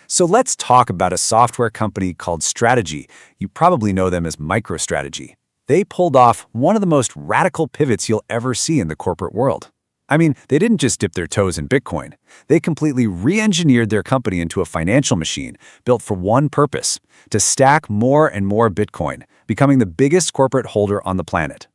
So let's talk about a software company called Strategy. You probably know them as MicroStrategy. They pulled off one of the most radical pivots you'll ever see in the corporate world. I mean, they didn't just dip their toes in Bitcoin. They completely re-engineered their company into a financial machine built for one purpose: to stack more and more Bitcoin, becoming the biggest corporate holder on the planet.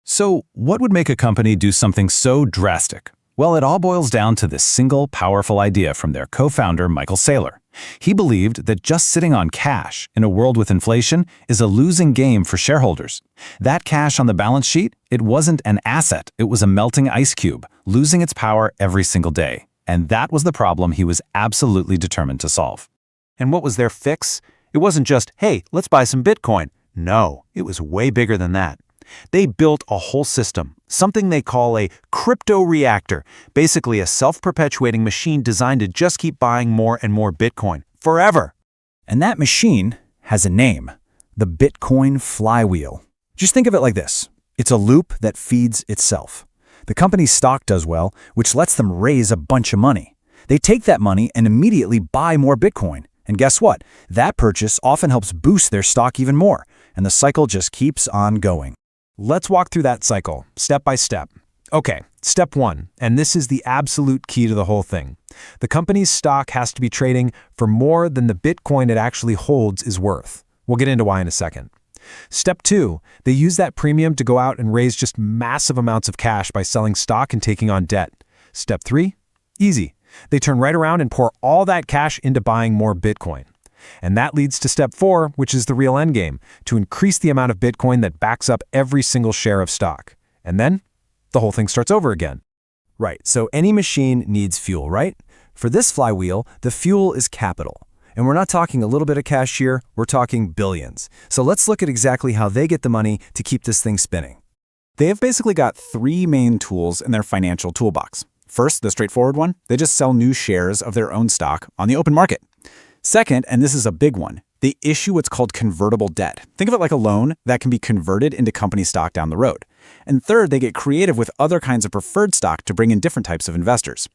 So, what would make a company do something so drastic? Well, it all boils down to this single, powerful idea from their co-founder, Michael Saylor. He believed that just sitting on cash in a world with inflation is a losing game for shareholders. That cash on the balance sheet, it wasn't an asset, it was a melting ice cube, losing its power every single day. And that was the problem he was absolutely determined to solve. And what was their fix? It wasn't just, hey, let's buy some Bitcoin. No, it was way bigger than that. They built a whole system, something they call a crypto reactor, basically a self-perpetuating machine designed to just keep buying more and more Bitcoin, forever. And that machine has a name: the Bitcoin Flywheel. Just think of it like this. It's a loop that feeds itself. The company's stock does well, which lets them raise a bunch of money. They take that money and immediately buy more Bitcoin. And guess what? That purchase often helps boost their stock even more, and the cycle just keeps on going. Let's walk through that cycle, step by step. Okay, step 1, and this is the absolute key to the whole thing. The company's stock has to be trading for more than the Bitcoin it actually holds is worth. We'll get into why in a second. Step 2, they use that premium to go out and raise just massive amounts of cash by selling stock and taking on debt. Step 3, easy. They turn right around and pour all that cash into buying more Bitcoin. And that leads to step 4, which is the real endgame, to increase the amount of Bitcoin that backs up every single share of stock. And then the whole thing starts over again. Right, so any machine needs fuel, right? For this flywheel, the fuel is capital. And we're not talking a little bit of cash here, we're talking billions. So let's look at exactly how they get the money to keep this thing spinning. They have basically got three main tools in their financial toolbox. First, the straightforward one, they just sell new shares of their own stock on the open market. Second, and this is a big one, they issue what's called convertible debt. Think of it like a loan that can be converted into company stock down the road. And third, they get creative with other kinds of preferred stock to bring in different types of investors.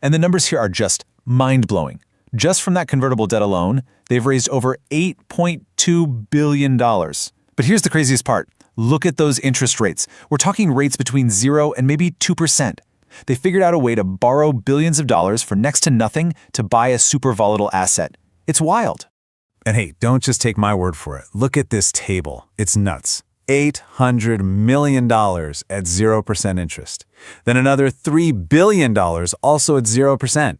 And the numbers here are just mind-blowing. Just from that convertible debt alone, they've raised over $8.2 billion. But here's the craziest part. Look at those interest rates. We're talking rates between 0 and maybe 2%. They figured out a way to borrow billions of dollars for next to nothing to buy a super volatile asset. It's wild. And hey, don't just take my word for it. Look at this table. It's nuts. $800 million at 0% interest. Then another $3 billion also at 0%.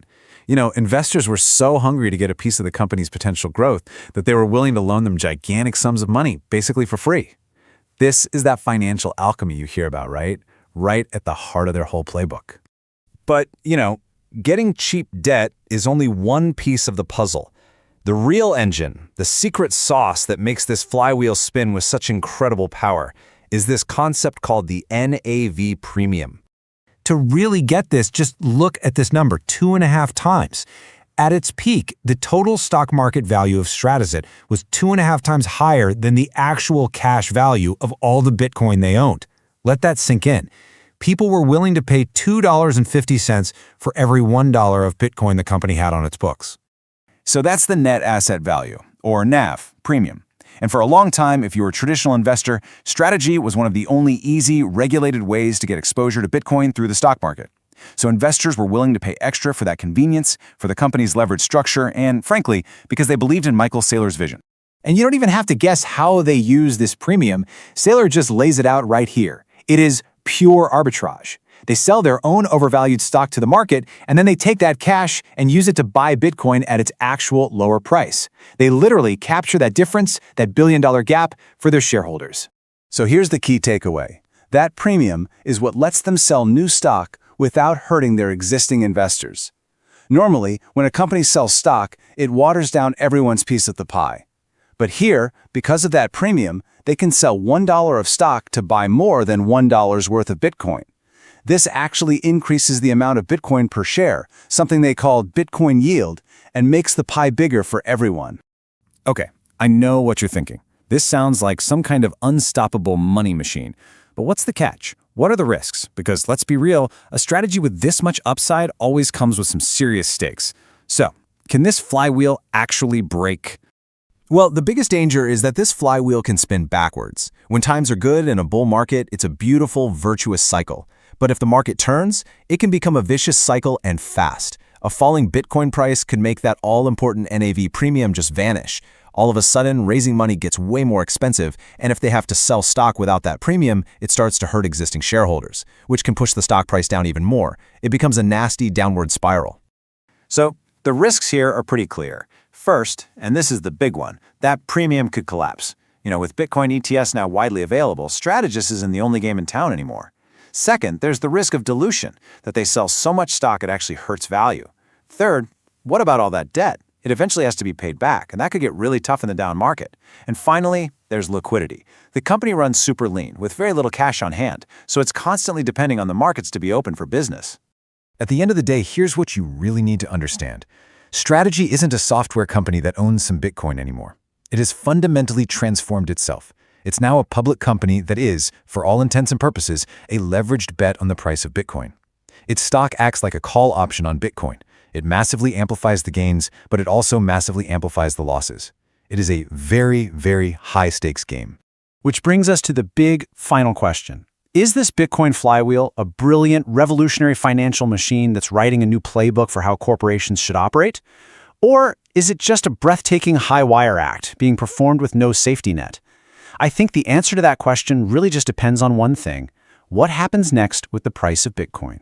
You know, investors were so hungry to get a piece of the company's potential growth that they were willing to loan them gigantic sums of money, basically for free. This is that financial alchemy you hear about, right? Right at the heart of their whole playbook. But, you know, getting cheap debt is only one piece of the puzzle. The real engine, the secret sauce that makes this flywheel spin with such incredible power, is this concept called the NAV premium. To really get this, just look at this number, 2.5 times. At its peak, the total stock market value of Strategy was 2.5 times higher than the actual cash value of all the Bitcoin they owned. Let that sink in. People were willing to pay $2.50 for every $1 of Bitcoin the company had on its books. So that's the net asset value, or NAV, premium. And for a long time, if you were a traditional investor, Strategy was one of the only easy, regulated ways to get exposure to Bitcoin through the stock market. So investors were willing to pay extra for that convenience, for the company's leveraged structure, and frankly, because they believed in Michael Saylor's vision. And you don't even have to guess how they use this premium. Saylor just lays it out right here. It is pure arbitrage. They sell their own overvalued stock to the market, and then they take that cash and use it to buy Bitcoin at its actual lower price. They literally capture that difference, that billion-dollar gap, for their shareholders. So here's the key takeaway. That premium is what lets them sell new stock without hurting their existing investors. Normally, when a company sells stock, it waters down everyone's piece of the pie. But here, because of that premium, they can sell $1 of stock to buy more than $1 worth of Bitcoin. This actually increases the amount of Bitcoin per share, something they call Bitcoin yield, and makes the pie bigger for everyone. Okay, I know what you're thinking. This sounds like some kind of unstoppable money machine. But what's the catch? What are the risks? Because let's be real, a strategy with this much upside always comes with some serious stakes. So, Can this flywheel actually break? Well, the biggest danger is that this flywheel can spin backwards. When times are good in a bull market, it's a beautiful, virtuous cycle. But if the market turns, it can become a vicious cycle and fast. A falling Bitcoin price could make that all-important NAV premium just vanish. All of a sudden, raising money gets way more expensive, and if they have to sell stock without that premium, it starts to hurt existing shareholders, which can push the stock price down even more. It becomes a nasty downward spiral. So, the risks here are pretty clear. First, and this is the big one, that premium could collapse. With Bitcoin ETFs now widely available, Strategist isn't the only game in town anymore. Second, there's the risk of dilution, that they sell so much stock it actually hurts value. Third, what about all that debt? It eventually has to be paid back, and that could get really tough in the down market. And finally, there's liquidity. The company runs super lean, with very little cash on hand, so it's constantly depending on the markets to be open for business. At the end of the day, here's what you really need to understand. Strategy isn't a software company that owns some Bitcoin anymore. It has fundamentally transformed itself. It's now a public company that is, for all intents and purposes, a leveraged bet on the price of Bitcoin. Its stock acts like a call option on Bitcoin. It massively amplifies the gains, but it also massively amplifies the losses. It is a very, very high-stakes game. Which brings us to the big final question. Is this Bitcoin Flywheel a brilliant, revolutionary financial machine that's writing a new playbook for how corporations should operate? Or is it just a breathtaking high-wire act being performed with no safety net? I think the answer to that question really just depends on one thing. What happens next with the price of Bitcoin?